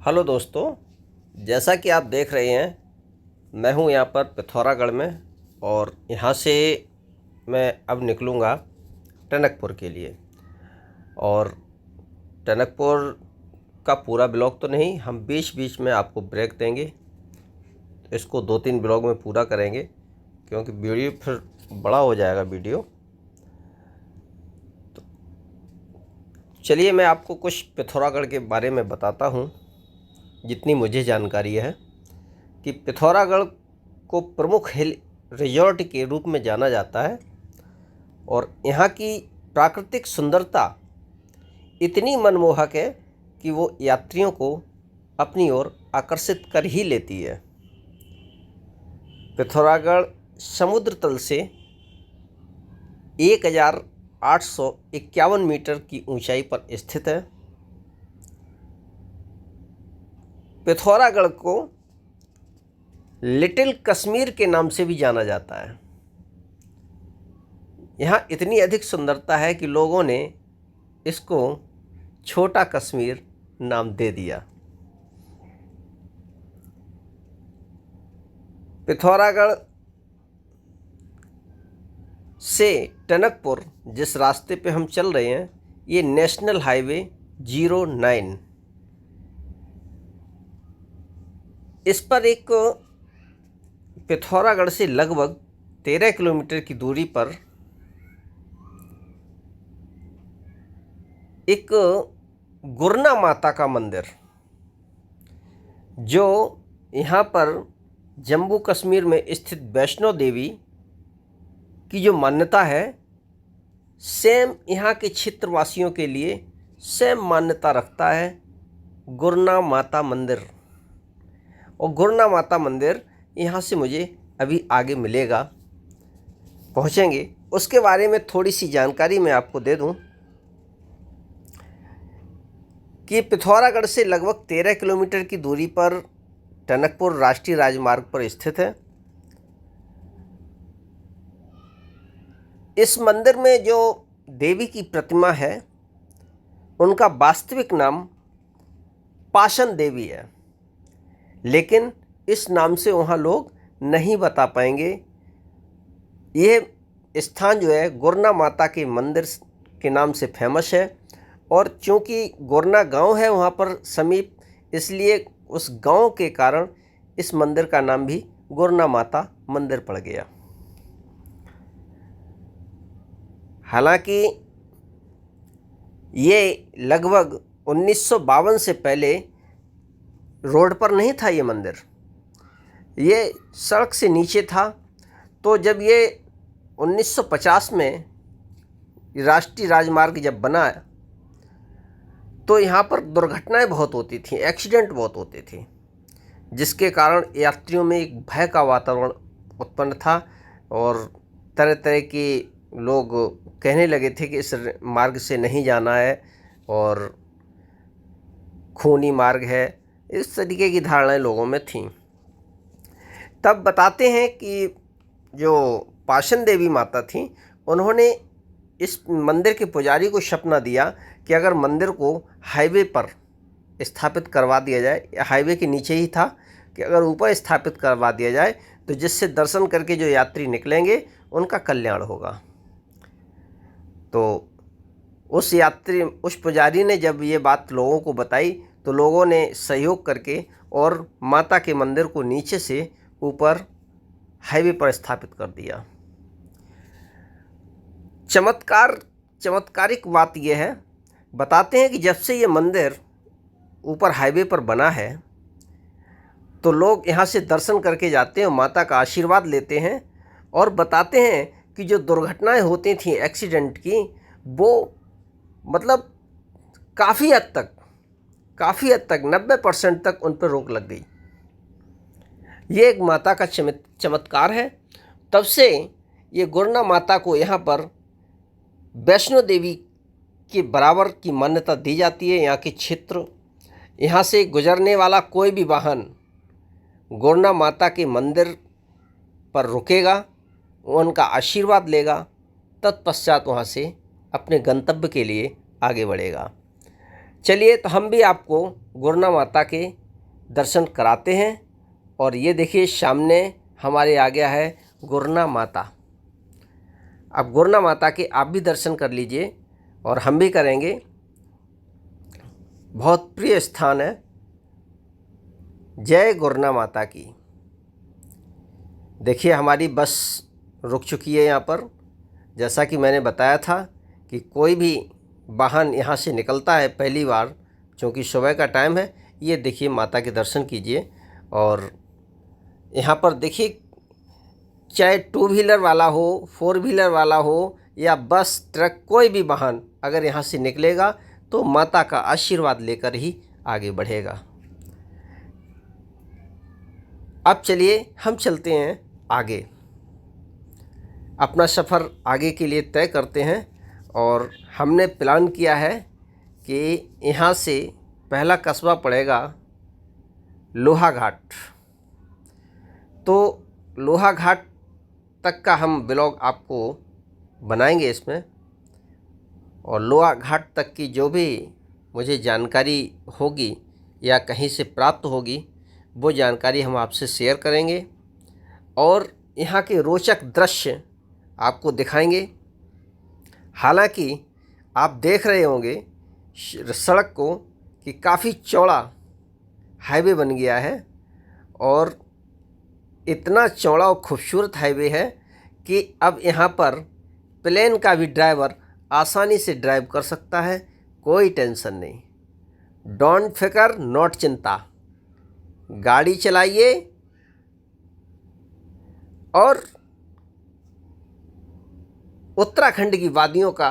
Hello दोस्तों, जैसा कि आप देख रहे हैं मैं हूं यहां पर पिथौरागढ़ में और यहां से मैं अब निकलूंगा टनकपुर के लिए। और टनकपुर का पूरा ब्लॉग तो नहीं, हम बीच बीच में आपको ब्रेक देंगे। इसको 2-3 ब्लॉग में पूरा करेंगे क्योंकि वीडियो फिर बड़ा हो जाएगा वीडियो। तो चलिए मैं आपको कुछ पिथौरागढ़ के बारे में बताता हूं, जितनी मुझे जानकारी है कि पिथौरागढ़ को प्रमुख हिल रिजॉर्ट के रूप में जाना जाता है और यहाँ की प्राकृतिक सुंदरता इतनी मनमोहक है कि वो यात्रियों को अपनी ओर आकर्षित कर ही लेती है। पिथौरागढ़ समुद्र तल से 1851 मीटर की ऊंचाई पर स्थित है। पिथौरागढ़ को लिटिल कश्मीर के नाम से भी जाना जाता है। यहाँ इतनी अधिक सुंदरता है कि लोगों ने इसको छोटा कश्मीर नाम दे दिया। पिथौरागढ़ से टनकपुर जिस रास्ते पे हम चल रहे हैं, ये नेशनल हाईवे 09, इस पर एक पिथौरागढ़ से लगभग 13 किलोमीटर की दूरी पर एक गुरना माता का मंदिर, जो यहाँ पर जम्मू कश्मीर में स्थित वैष्णो देवी की जो मान्यता है, सेम यहाँ के क्षेत्रवासियों के लिए सेम मान्यता रखता है गुरना माता मंदिर। और गुरना माता मंदिर यहाँ से मुझे अभी आगे मिलेगा, पहुँचेंगे, उसके बारे में थोड़ी सी जानकारी मैं आपको दे दूँ कि पिथौरागढ़ से लगभग 13 किलोमीटर की दूरी पर टनकपुर राष्ट्रीय राजमार्ग पर स्थित है। इस मंदिर में जो देवी की प्रतिमा है, उनका वास्तविक नाम पाशन देवी है, लेकिन इस नाम से वहाँ लोग नहीं बता पाएंगे। ये स्थान जो है गुरना माता के मंदिर के नाम से फेमस है, और चूँकि गुरना गांव है वहाँ पर समीप, इसलिए उस गांव के कारण इस मंदिर का नाम भी गुरना माता मंदिर पड़ गया। हालांकि ये लगभग 1952 से पहले रोड पर नहीं था ये मंदिर, ये सड़क से नीचे था। तो जब ये 1950 में राष्ट्रीय राजमार्ग जब बना, तो यहाँ पर दुर्घटनाएं बहुत होती थी, एक्सीडेंट बहुत होते थे, जिसके कारण यात्रियों में एक भय का वातावरण उत्पन्न था और तरह तरह के लोग कहने लगे थे कि इस मार्ग से नहीं जाना है और खूनी मार्ग है। इस तरीके की धारणाएं लोगों में थीं। तब बताते हैं कि जो पाशन देवी माता थी, उन्होंने इस मंदिर के पुजारी को सपना दिया कि अगर मंदिर को हाईवे पर स्थापित करवा दिया जाए, या हाईवे के नीचे ही था, कि अगर ऊपर स्थापित करवा दिया जाए तो जिससे दर्शन करके जो यात्री निकलेंगे उनका कल्याण होगा। तो उस पुजारी ने जब ये बात लोगों को बताई, तो लोगों ने सहयोग करके और माता के मंदिर को नीचे से ऊपर हाईवे पर स्थापित कर दिया। चमत्कारिक बात यह है, बताते हैं कि जब से ये मंदिर ऊपर हाईवे पर बना है, तो लोग यहाँ से दर्शन करके जाते हैं, माता का आशीर्वाद लेते हैं, और बताते हैं कि जो दुर्घटनाएं होती थी एक्सीडेंट की, वो मतलब काफ़ी हद तक 90% तक उन पर रोक लग गई। ये एक माता का चमत्कार है। तब से ये गुरना माता को यहाँ पर वैष्णो देवी के बराबर की मान्यता दी जाती है। यहाँ के क्षेत्र, यहाँ से गुजरने वाला कोई भी वाहन गुरना माता के मंदिर पर रुकेगा, उनका आशीर्वाद लेगा, तत्पश्चात वहाँ से अपने गंतव्य के लिए आगे बढ़ेगा। चलिए तो हम भी आपको गुरना माता के दर्शन कराते हैं। और ये देखिए सामने हमारे आ गया है गुरना माता। अब गुरना माता के आप भी दर्शन कर लीजिए और हम भी करेंगे। बहुत प्रिय स्थान है। जय गुरना माता की। देखिए हमारी बस रुक चुकी है यहाँ पर। जैसा कि मैंने बताया था कि कोई भी वाहन यहाँ से निकलता है पहली बार, क्योंकि सुबह का टाइम है। ये देखिए माता के दर्शन कीजिए। और यहाँ पर देखिए, चाहे 2 व्हीलर वाला हो, 4 व्हीलर वाला हो या बस ट्रक, कोई भी वाहन अगर यहाँ से निकलेगा तो माता का आशीर्वाद लेकर ही आगे बढ़ेगा। अब चलिए हम चलते हैं आगे, अपना सफ़र आगे के लिए तय करते हैं। और हमने प्लान किया है कि यहाँ से पहला कस्बा पड़ेगा लोहा घाट। तो लोहा घाट तक का हम ब्लॉग आपको बनाएंगे इसमें। और लोहा घाट तक की जो भी मुझे जानकारी होगी या कहीं से प्राप्त होगी, वो जानकारी हम आपसे शेयर करेंगे और यहाँ के रोचक दृश्य आपको दिखाएंगे। हालांकि आप देख रहे होंगे सड़क को कि काफ़ी चौड़ा हाईवे बन गया है। और इतना चौड़ा और खूबसूरत हाईवे है कि अब यहाँ पर प्लेन का भी ड्राइवर आसानी से ड्राइव कर सकता है। कोई टेंशन नहीं, डोंट फिकर, नॉट चिंता। गाड़ी चलाइए और उत्तराखंड की वादियों का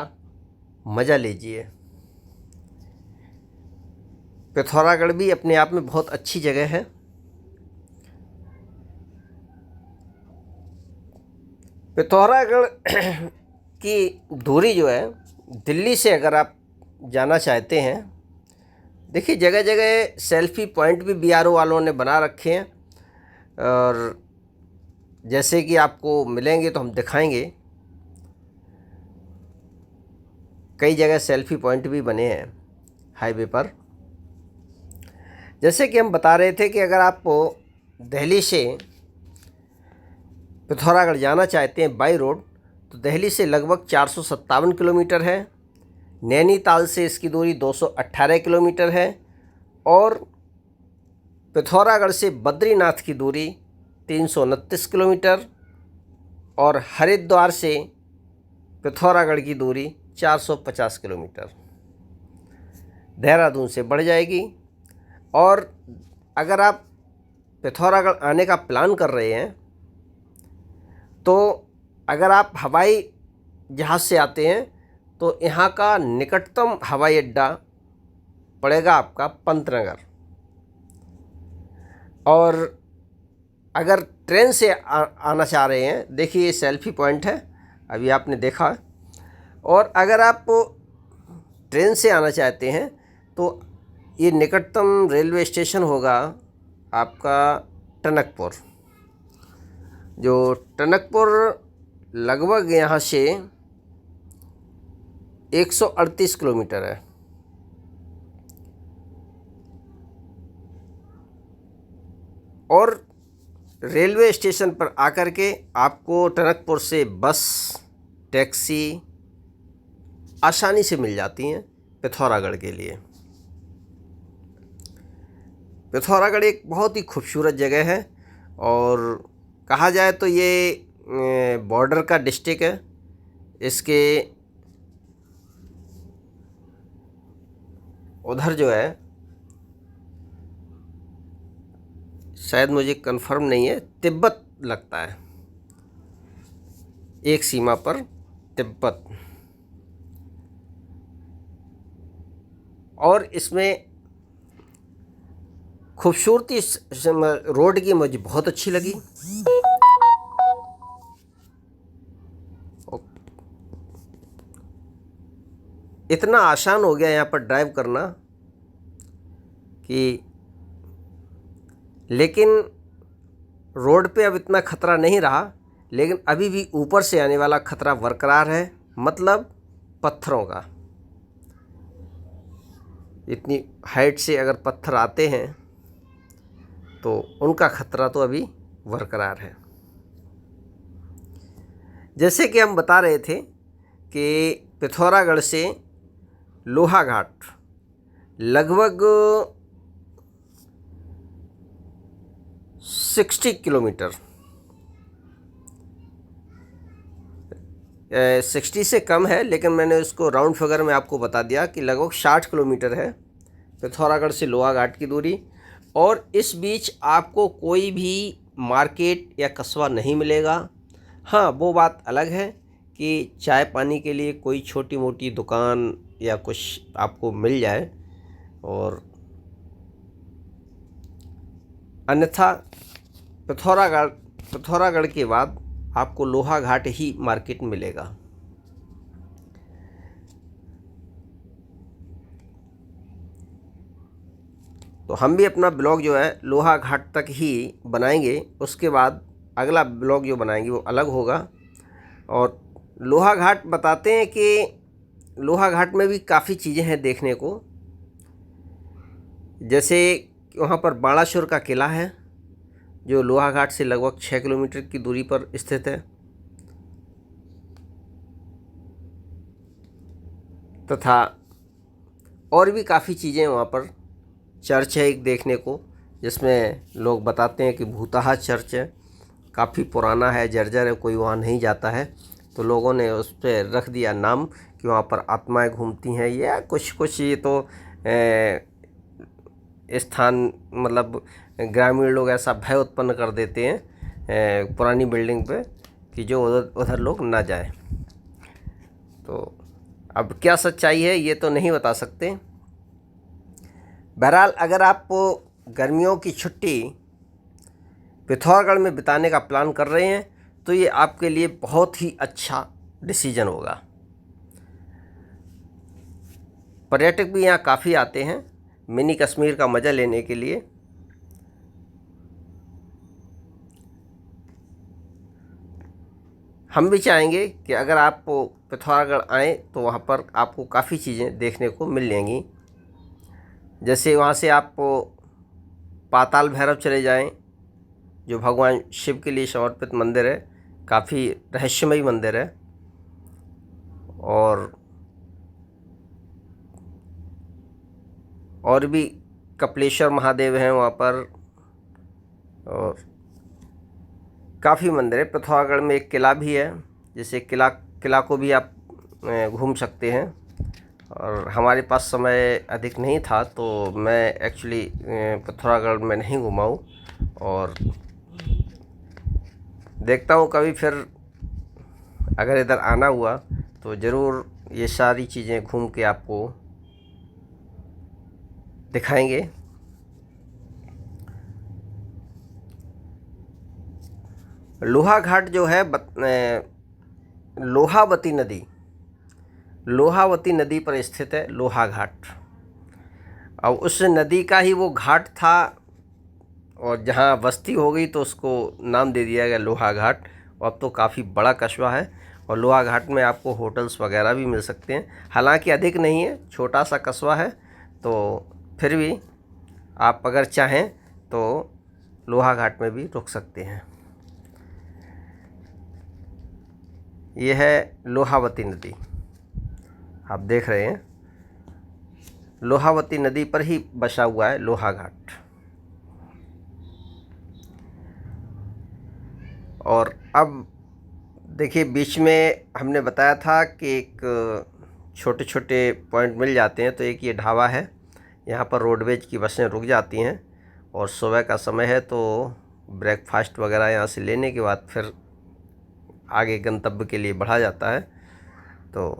मज़ा लीजिए। पिथौरागढ़ भी अपने आप में बहुत अच्छी जगह है। पिथौरागढ़ की दूरी जो है, दिल्ली से अगर आप जाना चाहते हैं, देखिए जगह जगह सेल्फी पॉइंट भी BRO वालों ने बना रखे हैं। और जैसे कि आपको मिलेंगे तो हम दिखाएंगे, कई जगह सेल्फी पॉइंट भी बने हैं हाईवे पर। जैसे कि हम बता रहे थे कि अगर आप दिल्ली से पिथौरागढ़ जाना चाहते हैं बाई रोड, तो दिल्ली से लगभग 457 किलोमीटर है। नैनीताल से इसकी दूरी 218 किलोमीटर है। और पिथौरागढ़ से बद्रीनाथ की दूरी 329 किलोमीटर। और हरिद्वार से पिथौरागढ़ की दूरी 450 किलोमीटर। देहरादून से बढ़ जाएगी। और अगर आप पिथौरागढ़ आने का प्लान कर रहे हैं, तो अगर आप हवाई जहाज़ से आते हैं तो यहाँ का निकटतम हवाई अड्डा पड़ेगा आपका पंतनगर। और अगर ट्रेन से आना चाह रहे हैं, देखिए ये सेल्फी पॉइंट है, अभी आपने देखा। और अगर आप ट्रेन से आना चाहते हैं तो ये निकटतम रेलवे स्टेशन होगा आपका टनकपुर। जो टनकपुर लगभग यहाँ से 138 किलोमीटर है। और रेलवे स्टेशन पर आकर के आपको टनकपुर से बस, टैक्सी आसानी से मिल जाती हैं पिथौरागढ़ के लिए। पिथौरागढ़ एक बहुत ही खूबसूरत जगह है। और कहा जाए तो ये बॉर्डर का डिस्ट्रिक्ट है। इसके उधर जो है, शायद मुझे कंफर्म नहीं है, तिब्बत लगता है, एक सीमा पर तिब्बत। और इसमें खूबसूरती रोड की मुझे बहुत अच्छी लगी। इतना आसान हो गया यहाँ पर ड्राइव करना कि, लेकिन रोड पे अब इतना ख़तरा नहीं रहा। लेकिन अभी भी ऊपर से आने वाला ख़तरा बरकरार है, मतलब पत्थरों का। इतनी हाइट से अगर पत्थर आते हैं तो उनका खतरा तो अभी बरकरार है। जैसे कि हम बता रहे थे कि पिथौरागढ़ से लोहाघाट लगभग 60 किलोमीटर, 60 से कम है, लेकिन मैंने उसको राउंड फिगर में आपको बता दिया कि लगभग 60 किलोमीटर है पिथौरागढ़ से लोहाघाट की दूरी। और इस बीच आपको कोई भी मार्केट या कस्बा नहीं मिलेगा। हाँ, वो बात अलग है कि चाय पानी के लिए कोई छोटी मोटी दुकान या कुछ आपको मिल जाए, और अन्यथा पिथौरागढ़ के बाद आपको लोहाघाट ही मार्केट मिलेगा। तो हम भी अपना ब्लॉग जो है लोहाघाट तक ही बनाएंगे, उसके बाद अगला ब्लॉग जो बनाएंगे वो अलग होगा। और लोहाघाट बताते हैं कि लोहाघाट में भी काफ़ी चीज़ें हैं देखने को। जैसे वहाँ पर बाणासुर का किला है जो लोहाघाट से लगभग 6 किलोमीटर की दूरी पर स्थित है, तथा और भी काफ़ी चीज़ें वहाँ पर। चर्च है एक देखने को, जिसमें लोग बताते हैं कि भूतहा चर्च है, काफ़ी पुराना है, जर्जर है, कोई वहाँ नहीं जाता है, तो लोगों ने उस पर रख दिया नाम कि वहाँ पर आत्माएं घूमती हैं या कुछ कुछ। ये तो स्थान मतलब ग्रामीण लोग ऐसा भय उत्पन्न कर देते हैं पुरानी बिल्डिंग पे कि जो उधर लोग ना जाए। तो अब क्या सच्चाई है ये तो नहीं बता सकते। बहरहाल अगर आप गर्मियों की छुट्टी पिथौरागढ़ में बिताने का प्लान कर रहे हैं तो ये आपके लिए बहुत ही अच्छा डिसीजन होगा। पर्यटक भी यहाँ काफ़ी आते हैं मिनी कश्मीर का मज़ा लेने के लिए। हम भी चाहेंगे कि अगर आप पिथौरागढ़ आएँ तो वहाँ पर आपको काफ़ी चीज़ें देखने को मिल जाएंगी। जैसे वहाँ से आप पाताल भैरव चले जाएं, जो भगवान शिव के लिए समर्पित मंदिर है, काफ़ी रहस्यमयी मंदिर है। और भी कपिलेश्वर महादेव हैं वहाँ पर, और काफ़ी मंदिर है। पिथौरागढ़ में एक किला भी है, जैसे किला को भी आप घूम सकते हैं। और हमारे पास समय अधिक नहीं था तो मैं एक्चुअली पिथौरागढ़ में नहीं घूमा हूँ, और देखता हूँ कभी फिर अगर इधर आना हुआ तो ज़रूर ये सारी चीज़ें घूम के आपको दिखाएंगे। लोहाघाट जो है लोहावती नदी पर स्थित है लोहाघाट। अब उस नदी का ही वो घाट था, और जहाँ बस्ती हो गई तो उसको नाम दे दिया गया लोहाघाट। अब तो काफ़ी बड़ा कस्बा है, और लोहाघाट में आपको होटल्स वगैरह भी मिल सकते हैं। हालांकि अधिक नहीं है, छोटा सा कस्बा है, तो फिर भी आप अगर चाहें तो लोहाघाट में भी रुक सकते हैं। यह है लोहावती नदी, आप देख रहे हैं। लोहावती नदी पर ही बसा हुआ है लोहाघाट। और अब देखिए, बीच में हमने बताया था कि एक छोटे छोटे पॉइंट मिल जाते हैं, तो एक ये ढाबा है, यहाँ पर रोडवेज की बसें रुक जाती हैं, और सुबह का समय है तो ब्रेकफास्ट वगैरह यहाँ से लेने के बाद फिर आगे गंतव्य के लिए बढ़ा जाता है। तो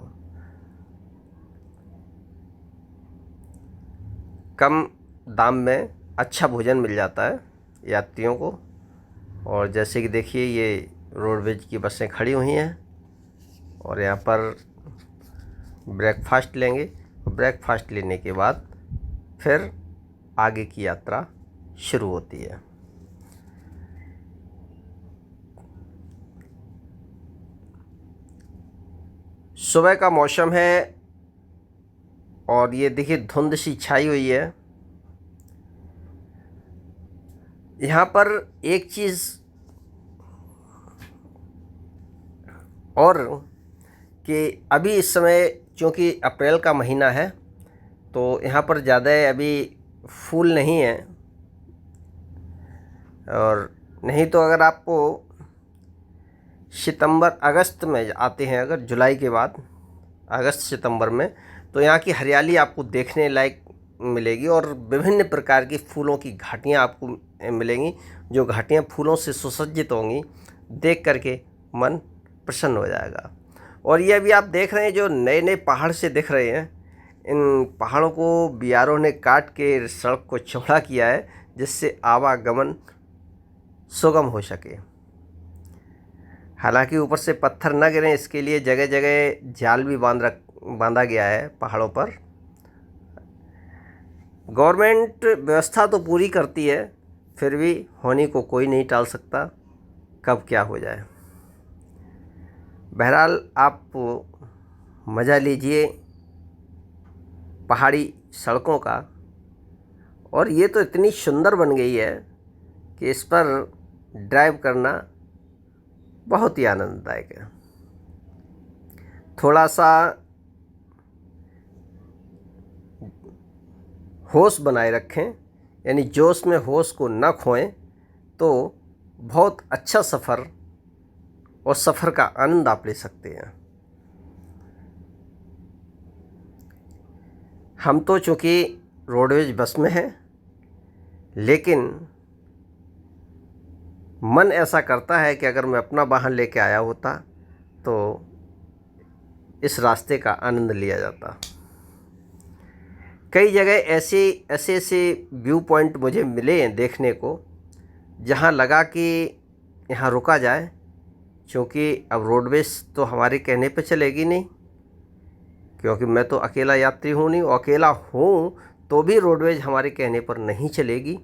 कम दाम में अच्छा भोजन मिल जाता है यात्रियों को। और जैसे कि देखिए, ये रोडवेज की बसें खड़ी हुई हैं, और यहाँ पर ब्रेकफास्ट लेंगे। ब्रेकफास्ट लेने के बाद फिर आगे की यात्रा शुरू होती है। सुबह का मौसम है और ये देखिए धुंध सी छाई हुई है। यहाँ पर एक चीज़ और कि अभी इस समय चूँकि अप्रैल का महीना है तो यहाँ पर ज़्यादा अभी फूल नहीं है। और नहीं तो अगर आपको सितंबर अगस्त में आते हैं, अगर जुलाई के बाद अगस्त सितंबर में, तो यहाँ की हरियाली आपको देखने लायक मिलेगी और विभिन्न प्रकार की फूलों की घाटियाँ आपको मिलेंगी, जो घाटियाँ फूलों से सुसज्जित होंगी। देख करके मन प्रसन्न हो जाएगा। और ये अभी आप देख रहे हैं जो नए नए पहाड़ से दिख रहे हैं, इन पहाड़ों को बियारों ने काट के सड़क को चौड़ा किया है, जिससे आवागमन सुगम हो सके। हालांकि ऊपर से पत्थर न गिरें, इसके लिए जगह जगह जाल भी बांधा गया है पहाड़ों पर। गवर्नमेंट व्यवस्था तो पूरी करती है, फिर भी होने को कोई नहीं टाल सकता, कब क्या हो जाए। बहरहाल आप मज़ा लीजिए पहाड़ी सड़कों का। और ये तो इतनी सुंदर बन गई है कि इस पर ड्राइव करना बहुत ही आनंददायक है। थोड़ा सा होश बनाए रखें, यानी जोश में होश को न खोएं, तो बहुत अच्छा सफ़र और सफ़र का आनंद आप ले सकते हैं। हम तो चूँकि रोडवेज बस में हैं, लेकिन मन ऐसा करता है कि अगर मैं अपना वाहन लेके आया होता तो इस रास्ते का आनंद लिया जाता। कई जगह ऐसे व्यू पॉइंट मुझे मिले हैं देखने को, जहां लगा कि यहाँ रुका जाए, क्योंकि अब रोडवेज तो हमारे कहने पे चलेगी नहीं, क्योंकि मैं तो अकेला यात्री हूँ नहीं, और अकेला हूँ तो भी रोडवेज हमारे कहने पर नहीं चलेगी।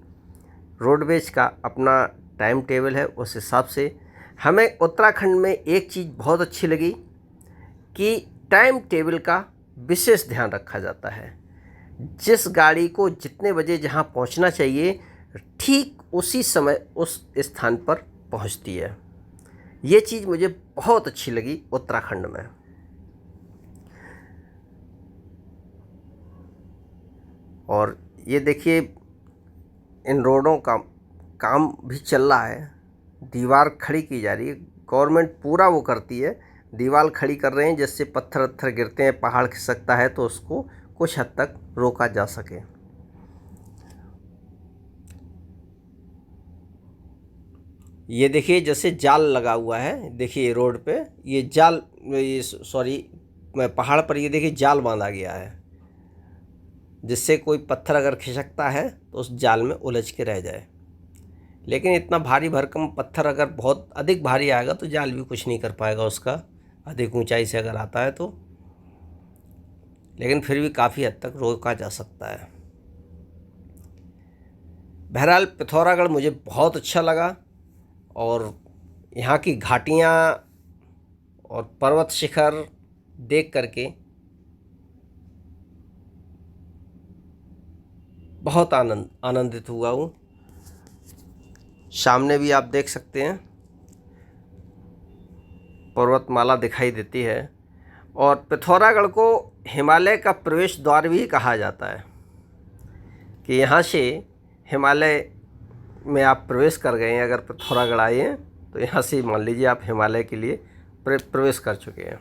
रोडवेज का अपना टाइम टेबल है, उस हिसाब से। हमें उत्तराखंड में एक चीज़ बहुत अच्छी लगी कि टाइम टेबल का विशेष ध्यान रखा जाता है। जिस गाड़ी को जितने बजे जहाँ पहुँचना चाहिए, ठीक उसी समय उस स्थान पर पहुँचती है। ये चीज़ मुझे बहुत अच्छी लगी उत्तराखंड में। और ये देखिए इन रोडों का काम भी चल रहा है, दीवार खड़ी की जा रही है। गवर्नमेंट पूरा वो करती है, दीवार खड़ी कर रहे हैं, जिससे पत्थर वत्थर गिरते हैं, पहाड़ खिसकता है, तो उसको कुछ हद तक रोका जा सके। ये देखिए जैसे जाल लगा हुआ है, देखिए रोड पे ये जाल, ये सॉरी पहाड़ पर ये देखिए जाल बांधा गया है, जिससे कोई पत्थर अगर खिसकता है तो उस जाल में उलझ के रह जाए। लेकिन इतना भारी भरकम पत्थर अगर बहुत अधिक भारी आएगा तो जाल भी कुछ नहीं कर पाएगा उसका, अधिक ऊंचाई से अगर आता है तो। लेकिन फिर भी काफ़ी हद तक रोका जा सकता है। बहरहाल पिथौरागढ़ मुझे बहुत अच्छा लगा, और यहाँ की घाटियाँ और पर्वत शिखर देख करके बहुत आनंदित हुआ हूँ। सामने भी आप देख सकते हैं पर्वतमाला दिखाई देती है। और पिथौरागढ़ को हिमालय का प्रवेश द्वार भी कहा जाता है, कि यहाँ से हिमालय में आप प्रवेश कर गए हैं। अगर पिथौरागढ़ आए हैं तो यहाँ से मान लीजिए आप हिमालय के लिए प्रवेश कर चुके हैं।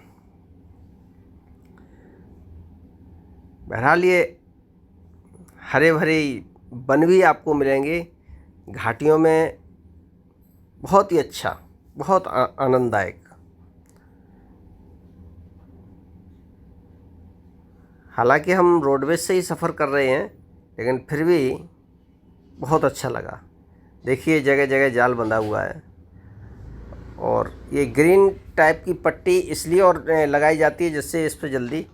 बहरहाल ये हरे भरे वन भी आपको मिलेंगे घाटियों में, बहुत ही अच्छा, बहुत आनंददायक। हालांकि हम रोडवेज से ही सफ़र कर रहे हैं, लेकिन फिर भी बहुत अच्छा लगा। देखिए जगह जगह जाल बंधा हुआ है, और ये ग्रीन टाइप की पट्टी इसलिए और लगाई जाती है जिससे इस पर जल्दी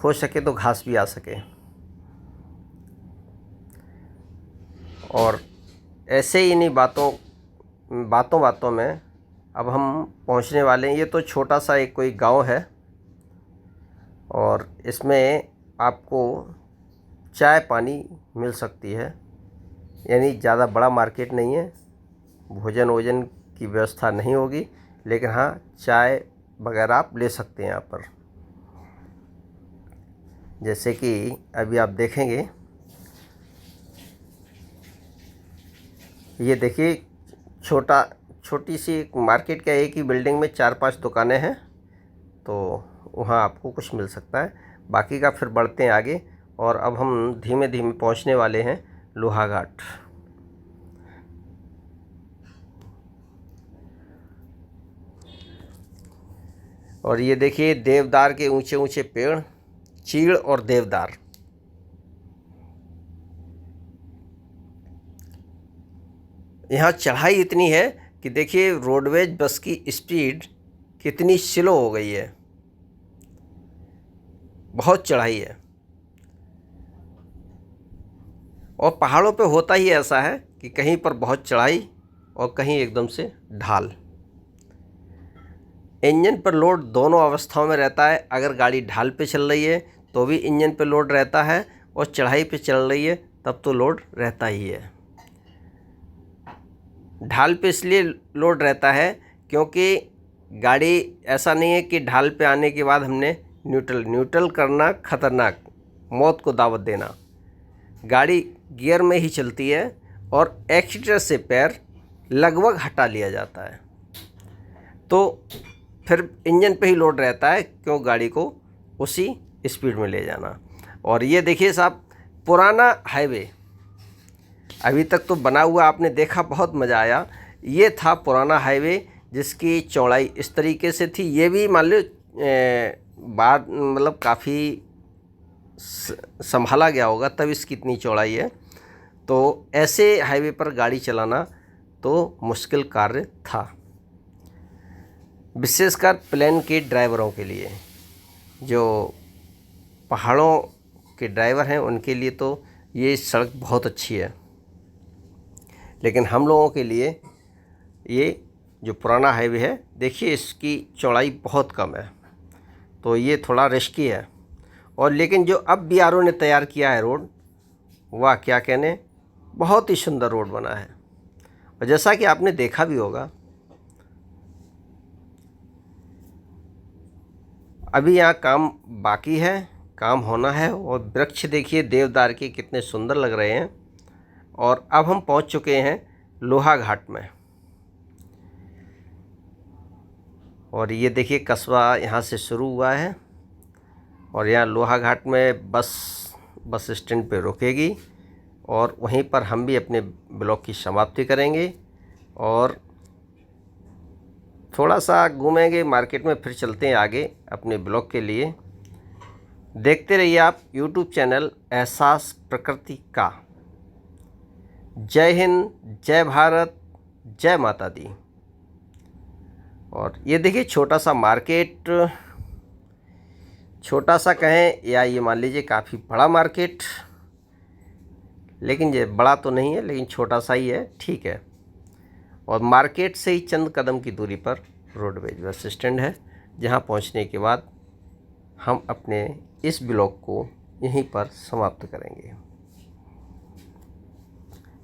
हो सके तो घास भी आ सके। और ऐसे ही इन्हीं बातों में अब हम पहुंचने वाले हैं। ये तो छोटा सा एक कोई गांव है, और इसमें आपको चाय पानी मिल सकती है, यानी ज़्यादा बड़ा मार्केट नहीं है, भोजन वोजन की व्यवस्था नहीं होगी, लेकिन हाँ चाय वगैरह आप ले सकते हैं यहाँ पर। जैसे कि अभी आप देखेंगे, ये देखिए छोटी सी एक मार्केट का एक ही बिल्डिंग में 4-5 दुकानें हैं, तो वहाँ आपको कुछ मिल सकता है। बाकी का फिर बढ़ते हैं आगे, और अब हम धीमे धीमे पहुँचने वाले हैं लोहाघाट। और ये देखिए देवदार के ऊंचे ऊंचे पेड़, चीड़ और देवदार। यहाँ चढ़ाई इतनी है कि देखिए रोडवेज बस की स्पीड कितनी स्लो हो गई है, बहुत चढ़ाई है। और पहाड़ों पे होता ही ऐसा है कि कहीं पर बहुत चढ़ाई और कहीं एकदम से ढाल। इंजन पर लोड दोनों अवस्थाओं में रहता है। अगर गाड़ी ढाल पे चल रही है तो भी इंजन पे लोड रहता है, और चढ़ाई पे चल रही है तब तो लोड रहता ही है। ढाल पे इसलिए लोड रहता है क्योंकि गाड़ी ऐसा नहीं है कि ढाल पे आने के बाद हमने न्यूट्रल करना ख़तरनाक, मौत को दावत देना। गाड़ी गियर में ही चलती है और एक्सीटर से पैर लगभग हटा लिया जाता है, तो फिर इंजन पे ही लोड रहता है क्यों गाड़ी को उसी स्पीड में ले जाना। और ये देखिए साहब, पुराना हाईवे अभी तक तो बना हुआ आपने देखा, बहुत मज़ा आया। ये था पुराना हाईवे जिसकी चौड़ाई इस तरीके से थी। ये भी मान लो बाद मतलब काफ़ी संभाला गया होगा तब इसकी इतनी चौड़ाई है। तो ऐसे हाईवे पर गाड़ी चलाना तो मुश्किल कार्य था, विशेषकर प्लेन के ड्राइवरों के लिए। जो पहाड़ों के ड्राइवर हैं उनके लिए तो ये सड़क बहुत अच्छी है, लेकिन हम लोगों के लिए ये जो पुराना हाईवे है, देखिए इसकी चौड़ाई बहुत कम है, तो ये थोड़ा रिस्की है। और लेकिन जो अब बीआरओ ने तैयार किया है रोड, वाह क्या कहने, बहुत ही सुंदर रोड बना है। और जैसा कि आपने देखा भी होगा, अभी यहाँ काम बाकी है, काम होना है। और वृक्ष देखिए देवदार के कितने सुंदर लग रहे हैं। और अब हम पहुँच चुके हैं लोहाघाट में। और ये देखिए कस्बा यहाँ से शुरू हुआ है, और यहाँ लोहाघाट में बस स्टैंड पे रुकेगी, और वहीं पर हम भी अपने ब्लॉग की समाप्ति करेंगे और थोड़ा सा घूमेंगे मार्केट में, फिर चलते हैं आगे अपने ब्लॉग के लिए। देखते रहिए आप यूट्यूब चैनल एहसास प्रकृति का। जय हिंद, जय भारत, जय माता दी। और ये देखिए छोटा सा मार्केट, छोटा सा कहें या ये मान लीजिए काफ़ी बड़ा मार्केट, लेकिन ये बड़ा तो नहीं है, लेकिन छोटा सा ही है, ठीक है। और मार्केट से ही चंद कदम की दूरी पर रोडवेज बस स्टैंड है, जहां पहुंचने के बाद हम अपने इस ब्लॉग को यहीं पर समाप्त करेंगे।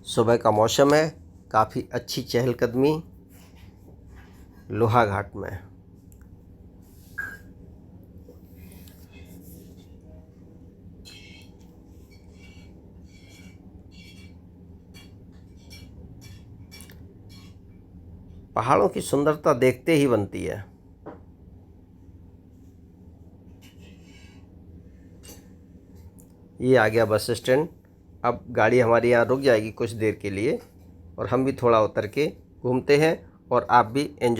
सुबह का मौसम है, काफ़ी अच्छी चहलकदमी लोहाघाट में। पहाड़ों की सुंदरता देखते ही बनती है। ये आ गया बस स्टैंड। अब गाड़ी हमारी यहाँ रुक जाएगी कुछ देर के लिए, और हम भी थोड़ा उतर के घूमते हैं, और आप भी एंजॉय